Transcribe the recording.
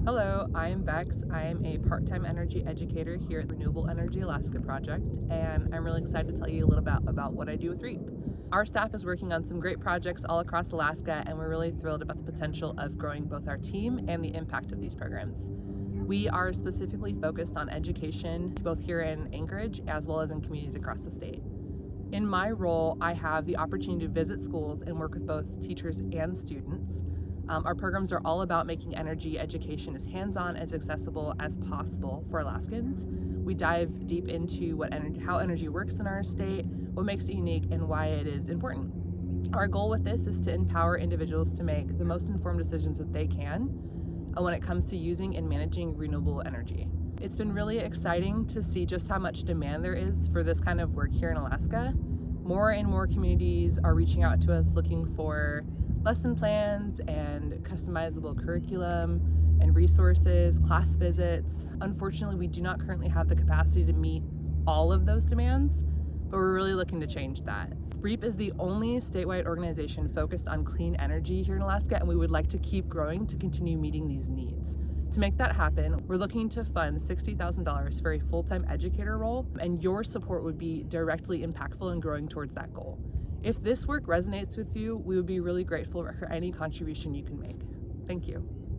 Hello, I am Bex. I am a part-time energy educator here at Renewable Energy Alaska project, and I'm really excited to tell you a little about what I do with REAP. Our staff is working on some great projects all across Alaska, and we're really thrilled about the potential of growing both our team and the impact of these programs. We are specifically focused on education, both here in Anchorage as well as in communities across the state. In my role, I have the opportunity to visit schools and work with both teachers and students. Our programs are all about making energy education as hands-on, as accessible as possible for Alaskans. We dive deep into how energy works in our state, what makes it unique, and why it is important. Our goal with this is to empower individuals to make the most informed decisions that they can when it comes to using and managing renewable energy. It's been really exciting to see just how much demand there is for this kind of work here in Alaska. More and more communities are reaching out to us looking for lesson plans and customizable curriculum and resources, class visits. Unfortunately, we do not currently have the capacity to meet all of those demands, but we're really looking to change that. REAP is the only statewide organization focused on clean energy here in Alaska, and we would like to keep growing to continue meeting these needs. To make that happen, we're looking to fund $60,000 for a full-time educator role, and your support would be directly impactful in growing towards that goal. If this work resonates with you, we would be really grateful for any contribution you can make. Thank you.